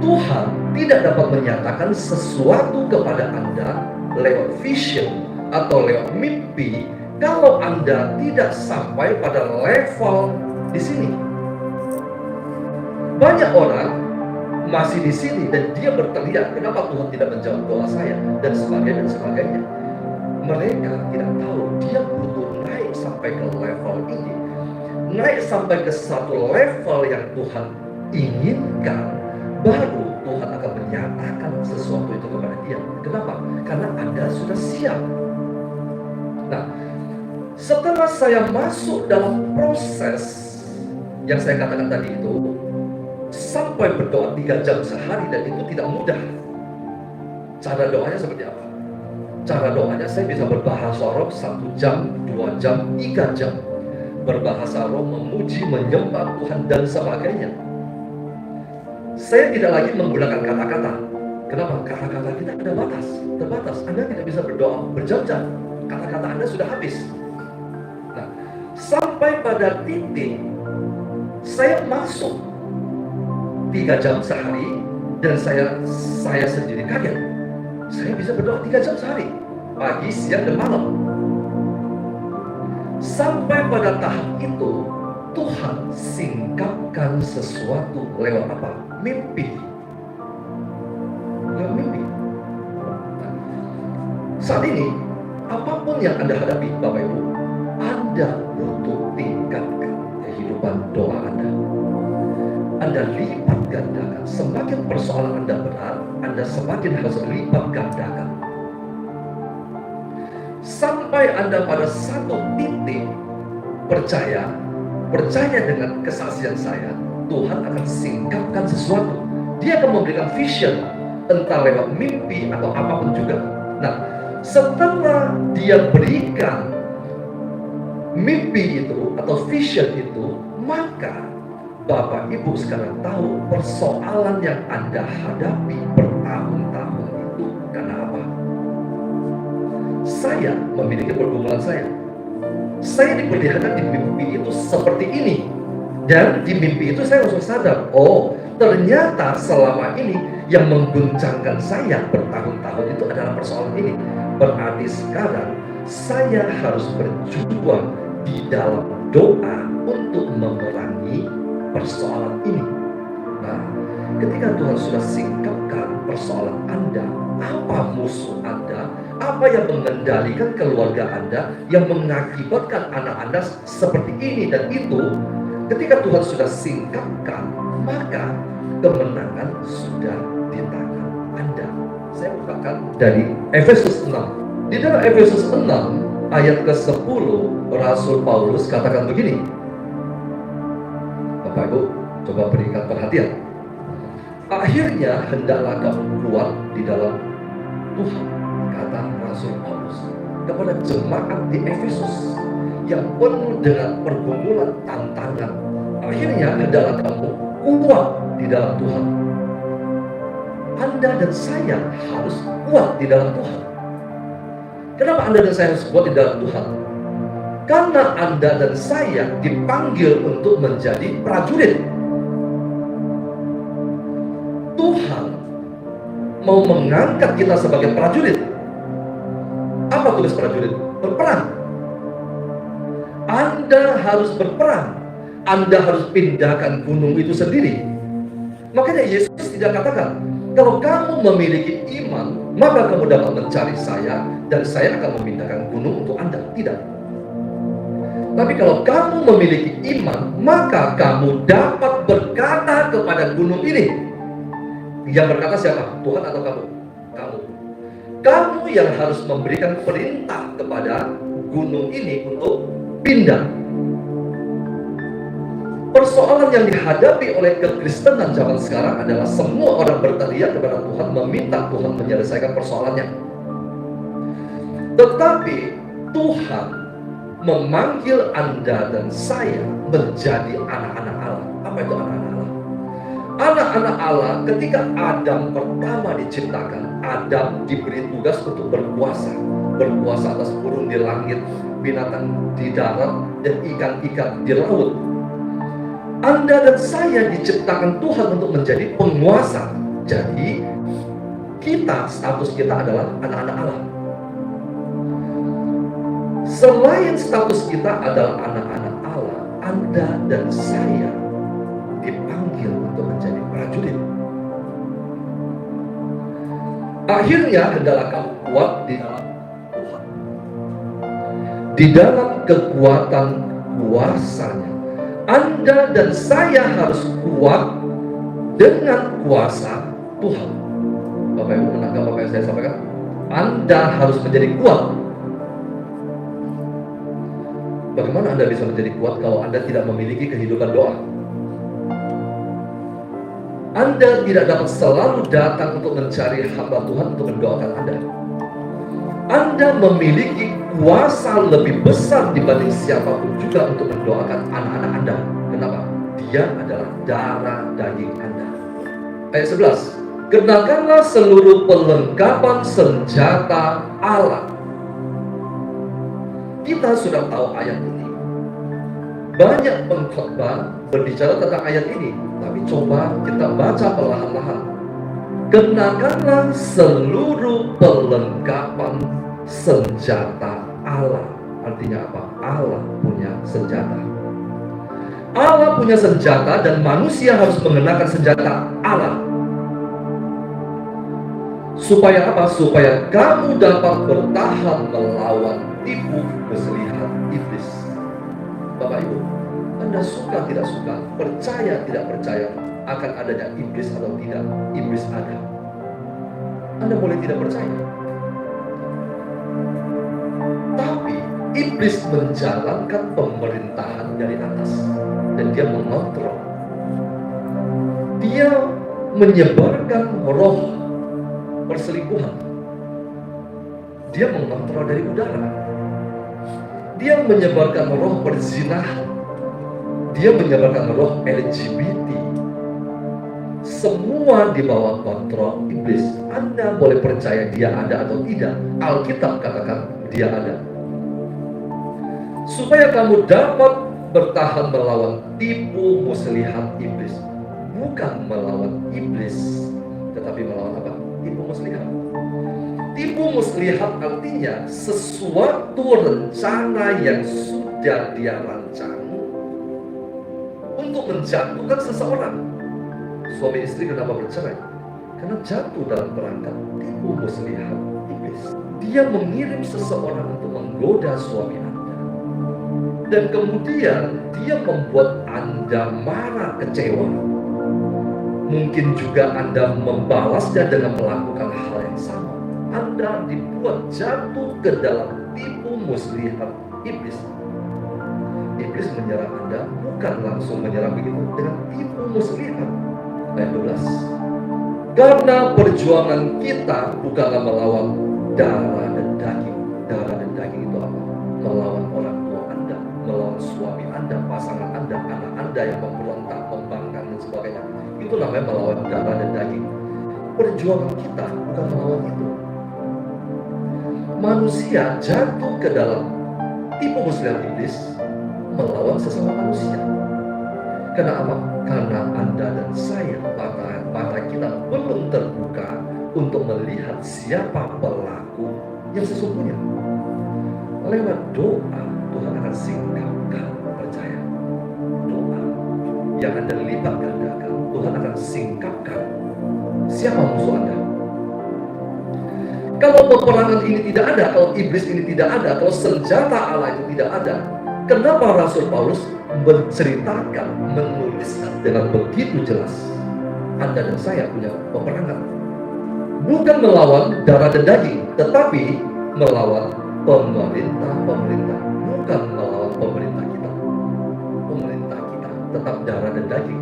Tuhan tidak dapat menyatakan sesuatu kepada Anda lewat vision atau lewat mimpi kalau Anda tidak sampai pada level di sini. Banyak orang masih di sini dan dia berteriak, kenapa Tuhan tidak menjawab doa saya dan sebagainya. Mereka tidak tahu dia butuh naik sampai ke level ini, naik sampai ke satu level yang Tuhan inginkan, baru Tuhan akan menyatakan sesuatu itu kepada dia. Kenapa? Karena Anda sudah siap. Nah, setelah saya masuk dalam proses yang saya katakan tadi itu, sampai berdoa 3 jam sehari, dan itu tidak mudah. Cara doanya seperti apa? Cara doanya saya bisa berbahasa roh 1 jam, 2 jam, 3 jam. Berbahasa roh, memuji, menyembah Tuhan dan sebagainya. Saya tidak lagi menggunakan kata-kata. Kenapa? Kata-kata kita ada terbatas. Anda tidak bisa berdoa berjam-jam. Kata-kata Anda sudah habis. Nah, sampai pada titik saya masuk 3 jam sehari dan saya sendiri kaget. Saya bisa berdoa 3 jam sehari, pagi, siang, dan malam. Sampai pada tahap itu, Tuhan singkapkan sesuatu lewat apa? Mimpi. Lewat mimpi. Nah, saat ini apapun yang Anda hadapi, Bapak Ibu, Anda butuh tingkatkan kehidupan doa Anda. Anda lipat gandakan. Semakin persoalan Anda berat, Anda semakin harus lipat gandakan. Sampai Anda pada satu titik percaya dengan kesaksian saya, Tuhan akan singkapkan sesuatu. Dia akan memberikan vision, entah lewat mimpi atau apapun juga. Nah, setelah dia berikan mimpi itu atau vision itu, maka Bapak Ibu sekarang tahu persoalan yang Anda hadapi bertahun-tahun itu karena apa? Saya memiliki pergumulan saya. Saya diperlihatkan di mimpi itu seperti ini. Dan di mimpi itu saya langsung sadar, oh ternyata selama ini yang mengguncangkan saya bertahun-tahun itu adalah persoalan ini. Berarti sekarang saya harus berjuang di dalam doa untuk memerangi persoalan ini. Nah, ketika Tuhan sudah singkapkan persoalan Anda, apa musuh Anda, apa yang mengendalikan keluarga Anda, yang mengakibatkan anak Anda seperti ini dan itu, ketika Tuhan sudah singkapkan, maka kemenangan sudah di tangan Anda. Saya bukakan dari Efesus 6. Di dalam Efesus 6 ayat ke-10, Rasul Paulus katakan begini. Bapak Ibu, coba berikan perhatian. Akhirnya hendaklah kamu kuat di dalam Tuhan, kata Rasul Paulus kepada jemaat di Efesus yang penuh dengan pergumulan tantangan. Akhirnya hendaklah kamu kuat di dalam Tuhan. Anda dan saya harus kuat di dalam Tuhan. Kenapa Anda dan saya harus kuat di dalam Tuhan? Karena Anda dan saya dipanggil untuk menjadi prajurit. Tuhan mau mengangkat kita sebagai prajurit. Apa tugas prajurit? Berperang. Anda harus berperang. Anda harus pindahkan gunung itu sendiri. Makanya Yesus tidak katakan, kalau kamu memiliki iman, maka kamu dapat mencari saya, dan saya akan memindahkan gunung untuk Anda. Tidak. Tapi kalau kamu memiliki iman, maka kamu dapat berkata kepada gunung ini. Yang berkata siapa? Tuhan atau kamu? Kamu. Kamu yang harus memberikan perintah kepada gunung ini untuk pindah. Persoalan yang dihadapi oleh kekristenan zaman sekarang adalah semua orang berteriak kepada Tuhan, meminta Tuhan menyelesaikan persoalannya. Tetapi Tuhan memanggil Anda dan saya menjadi anak-anak Allah. Apa itu anak-anak Allah? Anak-anak Allah ketika Adam pertama diciptakan, Adam diberi tugas untuk berkuasa. Berkuasa atas burung di langit, binatang di darat, dan ikan-ikan di laut. Anda dan saya diciptakan Tuhan untuk menjadi penguasa. Jadi status kita adalah anak-anak Allah. Selain status kita adalah anak-anak Allah, Anda dan saya dipanggil untuk menjadi prajurit. Akhirnya hendaklah kamu kuat di dalam Tuhan, di dalam kekuatan kuasanya. Anda dan saya harus kuat dengan kuasa Tuhan. Bapak Ibu menangkap apa yang saya sampaikan? Anda harus menjadi kuat. Bagaimana Anda bisa menjadi kuat kalau Anda tidak memiliki kehidupan doa? Anda tidak dapat selalu datang untuk mencari hamba Tuhan untuk mendoakan Anda. Anda memiliki kuasa lebih besar dibanding siapapun juga untuk mendoakan anak-anak Anda. Kenapa? Dia adalah darah daging Anda. Ayat 11. Kenakanlah seluruh perlengkapan senjata Allah. Kita sudah tahu ayat ini. Banyak pengkhotbah berbicara tentang ayat ini, tapi coba kita baca perlahan-lahan. Kenakanlah seluruh perlengkapan senjata Allah. Artinya apa? Allah punya senjata. Allah punya senjata dan manusia harus mengenakan senjata Allah. Supaya apa? Supaya kamu dapat bertahan melawan tipu muslihat iblis. Bapak Ibu, Anda suka tidak suka, percaya tidak percaya akan adanya iblis atau tidak, iblis ada. Anda boleh tidak percaya, tapi iblis menjalankan pemerintahan dari atas dan dia mengontrol. Dia menyebarkan roh perselingkuhan. Dia mengontrol dari udara. Dia menyebarkan roh perzinahan. Dia menyebarkan roh LGBT. Semua di bawah kontrol iblis. Anda boleh percaya dia ada atau tidak. Alkitab katakan dia ada. Supaya kamu dapat bertahan melawan tipu muslihat iblis. Bukan melawan iblis, tetapi melawan apa? Tipu muslihat. Tipu muslihat artinya sesuatu rencana yang sudah dia rancang untuk menjatuhkan seseorang. Suami istri kenapa bercerai? Karena jatuh dalam perangkap tipu muslihat iblis. Dia mengirim seseorang untuk menggoda suami Anda, dan kemudian dia membuat Anda marah, kecewa. Mungkin juga Anda membalasnya dengan melakukan hal yang sama. Anda dibuat jatuh ke dalam tipu muslihat iblis. Iblis menyerang Anda bukan langsung menyerang begitu, dengan tipu muslihat. Ayat 12. Karena perjuangan kita bukanlah melawan darah dan daging. Darah dan daging itu apa? Melawan orang tua Anda, melawan suami Anda, pasangan Anda, anak Anda yang memberontak, membangkang dan sebagainya. Itu namanya melawan darah dan daging. Perjuangan kita bukan melawan itu. Manusia jatuh ke dalam tipu muslihat iblis melawan sesama manusia. Karena apa? Karena Anda dan saya, mata kita belum terbuka untuk melihat siapa pelaku yang sesungguhnya. Lewat doa, Tuhan akan singkapkan, percaya. Doa yang Anda lipat gandakan, Tuhan akan singkapkan siapa musuh Anda. Kalau peperangan ini tidak ada, kalau iblis ini tidak ada, kalau senjata Allah itu tidak ada, kenapa Rasul Paulus menceritakan, menuliskan dengan begitu jelas? Anda dan saya punya peperangan. Bukan melawan darah dan daging, tetapi melawan pemerintah-pemerintah. Bukan melawan pemerintah kita. Pemerintah kita tetap darah dan daging.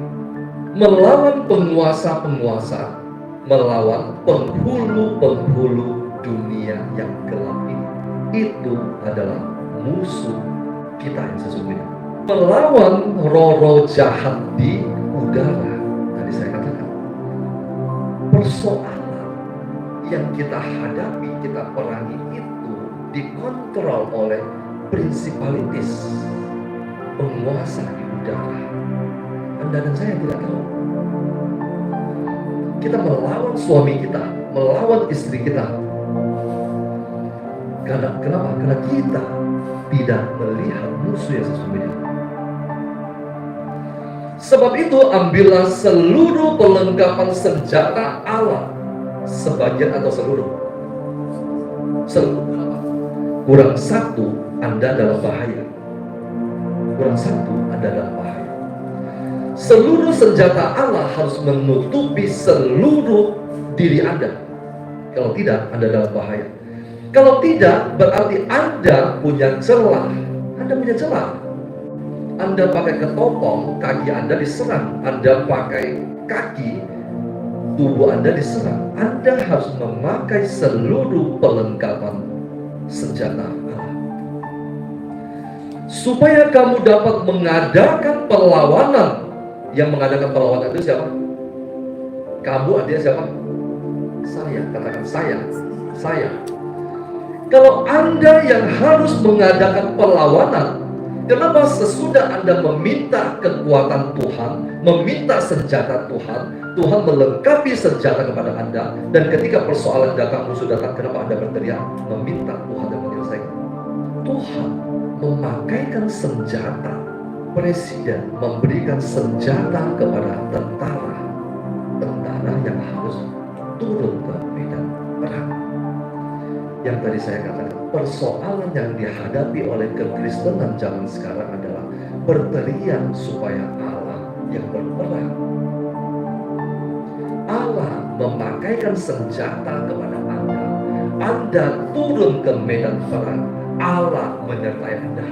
Melawan penguasa-penguasa, melawan penghulu-penghulu dunia yang gelap ini. Itu adalah musuh kita yang sesungguhnya. Melawan roh-roh jahat di udara. Tadi saya katakan, persoalan yang kita hadapi, kita perangi itu dikontrol oleh prinsipalitas penguasa di udara. Anda dan saya tidak tahu. Kita melawan suami kita, melawan istri kita. Kenapa? Karena kita tidak melihat musuh yang sesungguhnya. Sebab itu ambillah seluruh perlengkapan senjata Allah, sebagian atau seluruh. Kurang satu, Anda dalam bahaya. Kurang satu, Anda dalam bahaya. Seluruh senjata Allah harus menutupi seluruh diri Anda. Kalau tidak, Anda dalam bahaya. Kalau tidak, berarti Anda punya celah. Anda punya celah. Anda pakai ketopong, kaki Anda diserang. Anda pakai kaki, tubuh Anda diserang. Anda harus memakai seluruh perlengkapan senjata Allah. Supaya kamu dapat mengadakan perlawanan. Yang mengadakan perlawanan itu siapa? Kamu, artinya siapa? Saya, katakan saya. Kalau Anda yang harus mengadakan perlawanan, kenapa sesudah Anda meminta kekuatan Tuhan, meminta senjata Tuhan, Tuhan melengkapi senjata kepada Anda, dan ketika persoalan datang, musuh datang, kenapa Anda berteriak, meminta Tuhan dan menyelesaikan? Tuhan memakaikan senjata. Presiden memberikan senjata kepada tentara yang harus turun ke medan. perang. Yang tadi saya katakan, persoalan yang dihadapi oleh kekristenan zaman sekarang adalah berteriak supaya Allah yang berperang. Allah memakaikan senjata kepada Anda. Anda turun ke medan perang. Allah menyertai Anda.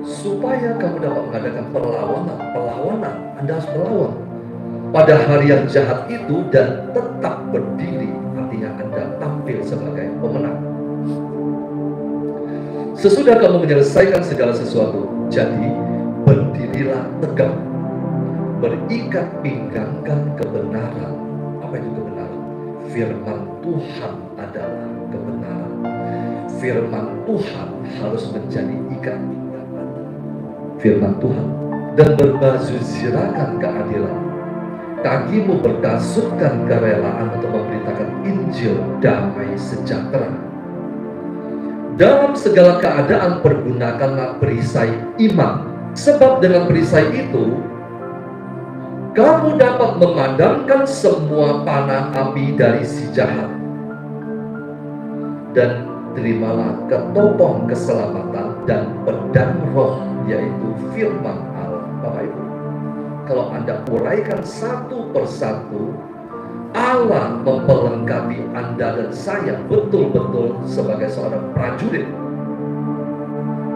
Supaya kamu dapat mengadakan perlawanan, Anda harus melawan pada hari yang jahat itu dan tetap berdiri. Artinya Anda tampil sebagai pemenang. Sesudah kamu menyelesaikan segala sesuatu, jadi berdirilah tegak, berikat pinggangkan kebenaran. Apa itu kebenaran? Firman Tuhan adalah kebenaran. Firman Tuhan harus menjadi ikat pinggang firman Tuhan. Dan berbaju zirakan keadilan. Kakimu berkasutkan kerelaan untuk memberitakan Injil damai sejahtera. Dalam segala keadaan pergunakanlah perisai iman. Sebab dengan perisai itu kamu dapat memadamkan semua panah api dari si jahat. Dan terimalah ketopong keselamatan dan pedang roh, yaitu firman Allah. Bapak Ibu, kalau Anda uraikan satu persatu, Allah memperlengkapi Anda dan saya betul-betul sebagai seorang prajurit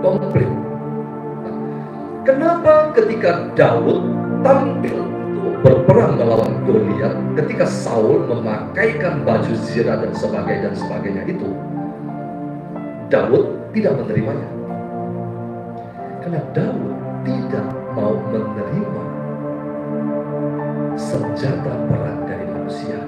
komplit. Nah, kenapa ketika Daud tampil untuk berperang melawan Goliat, ketika Saul memakaikan baju zirah dan sebagainya itu, Daud tidak menerimanya? Karena Daud tidak mau menerima senjata perang dari manusia.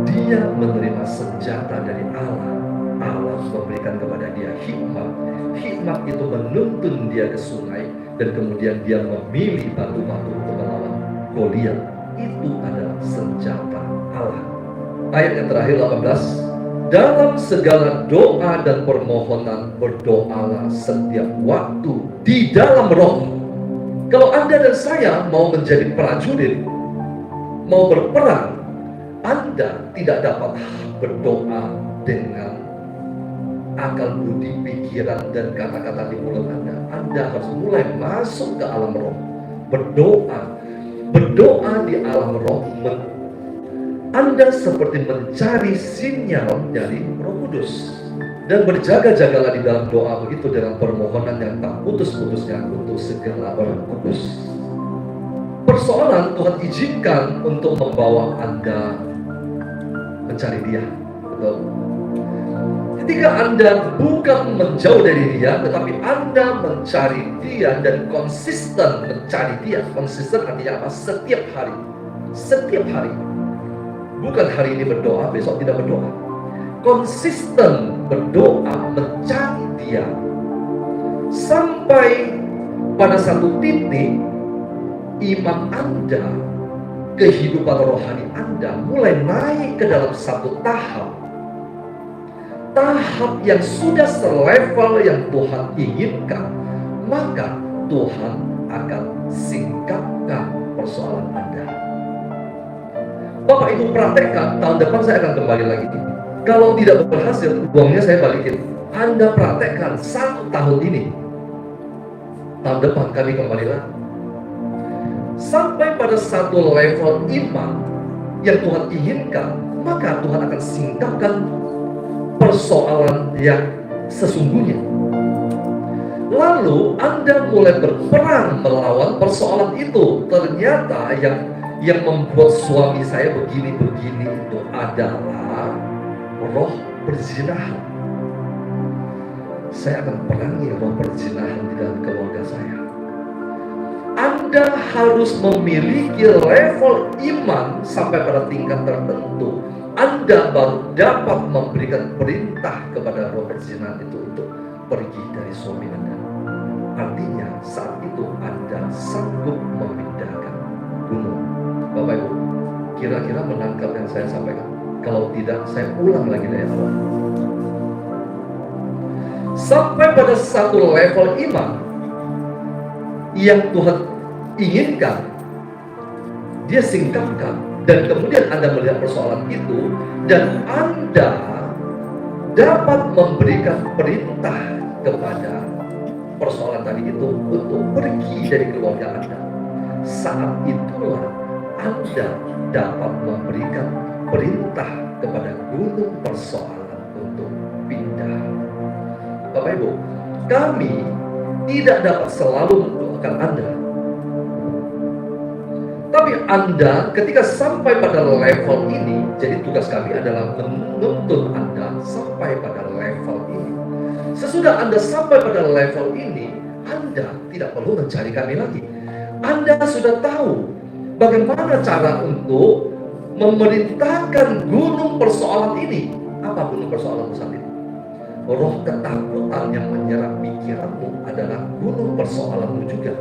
Dia menerima senjata dari Allah. Allah memberikan kepada dia hikmat. Hikmat itu menuntun dia ke sungai, dan kemudian dia memilih batu-batu untuk melawan Goliat. Itu adalah senjata Allah. Ayat yang terakhir 18. Dalam segala doa dan permohonan berdoalah setiap waktu di dalam roh. Kalau Anda dan saya mau menjadi prajurit, mau berperang, Anda tidak dapat berdoa dengan akal budi, pikiran, dan kata-kata di mulut Anda. Anda harus mulai masuk ke alam roh. Berdoa di alam roh. Anda seperti mencari sinyal dari Roh Kudus. Dan berjaga-jagalah di dalam doa begitu dengan permohonan yang tak putus-putusnya untuk segala orang kudus. Persoalan Tuhan izinkan untuk membawa Anda mencari Dia. Betul? Ketika Anda bukan menjauh dari Dia, tetapi Anda mencari Dia dan konsisten mencari Dia. Konsisten artinya apa? Setiap hari. Setiap hari. Bukan hari ini berdoa, besok tidak berdoa. Konsisten berdoa, mencari Dia. Sampai pada satu titik, iman Anda, kehidupan rohani Anda mulai naik ke dalam satu tahap. Tahap yang sudah selevel yang Tuhan inginkan. Maka Tuhan akan singkapkan persoalan Anda. Bapak Ibu praktekkan, tahun depan saya akan kembali lagi. Kalau tidak berhasil, uangnya saya balikin. Anda praktekkan 1 tahun ini. Tahun depan kami kembali lagi. Sampai pada satu level iman yang Tuhan inginkan, maka Tuhan akan singkapkan persoalan yang sesungguhnya. Lalu Anda mulai berperang melawan persoalan itu. Ternyata yang membuat suami saya begini-begini itu adalah roh perzinahan. Saya akan perangi roh perzinahan di dalam keluarga saya. Anda harus memiliki level iman sampai pada tingkat tertentu. Anda baru dapat memberikan perintah kepada roh perzinahan itu untuk pergi dari suami Anda. Artinya saat itu Anda sanggup memindahkan gunung. Bapak Ibu, kira-kira menangkap yang saya sampaikan? Kalau tidak, saya ulang lagi dari awal. Sampai pada satu level iman yang Tuhan inginkan, Dia singkapkan dan kemudian Anda melihat persoalan itu, dan Anda dapat memberikan perintah kepada persoalan tadi itu untuk pergi dari keluarga Anda, saat itulah Anda dapat memberikan perintah kepada gunung persoalan untuk pindah. Bapak Ibu, kami tidak dapat selalu mendoakan Anda, tapi Anda ketika sampai pada level ini, jadi tugas kami adalah menuntun Anda sampai pada level ini. Sesudah Anda sampai pada level ini, Anda tidak perlu mencari kami lagi. Anda sudah tahu bagaimana cara untuk memerintahkan gunung persoalan ini. Apa gunung persoalan saat ini? Roh ketakutan yang menyerang pikiranmu adalah gunung persoalanmu juga.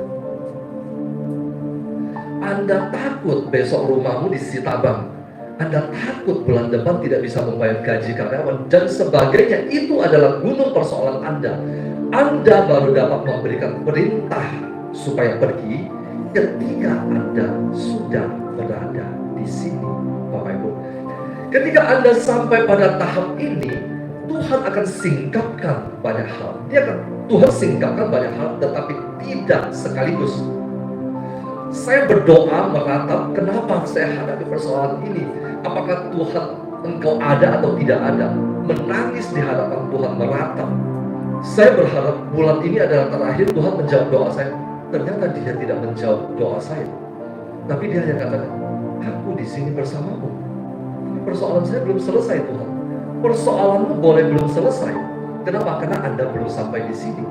Anda takut besok rumahmu disita bank, Anda takut bulan depan tidak bisa membayar gaji karyawan dan sebagainya. Itu adalah gunung persoalan Anda. Anda baru dapat memberikan perintah supaya pergi ketika Anda sudah berada di sini, Bapak Ibu. Ketika Anda sampai pada tahap ini, Tuhan akan singkapkan banyak hal. Tuhan singkapkan banyak hal, tetapi tidak sekaligus. Saya berdoa meratap, kenapa saya hadapi persoalan ini? Apakah Tuhan Engkau ada atau tidak ada? Menangis di hadapan Tuhan, meratap. Saya berharap bulan ini adalah terakhir Tuhan menjawab doa saya. Ternyata Dia tidak menjawab doa saya. Tapi Dia hanya katakan, aku di sini bersamamu. Persoalan saya belum selesai, Tuhan. Persoalanmu boleh belum selesai. Kenapa? Karena Anda belum sampai di sini.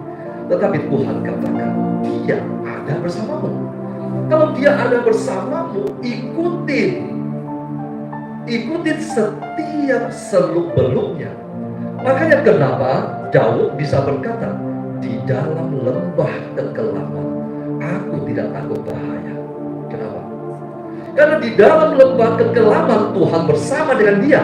Tetapi Tuhan katakan, Dia ada bersamamu. Kalau Dia ada bersamamu, ikutin setiap seluk-beluknya. Makanya kenapa Daud bisa berkata, di dalam lembah kekelaman, aku tidak takut bahaya. Kenapa? Karena di dalam lembah kekelaman Tuhan bersama dengan dia.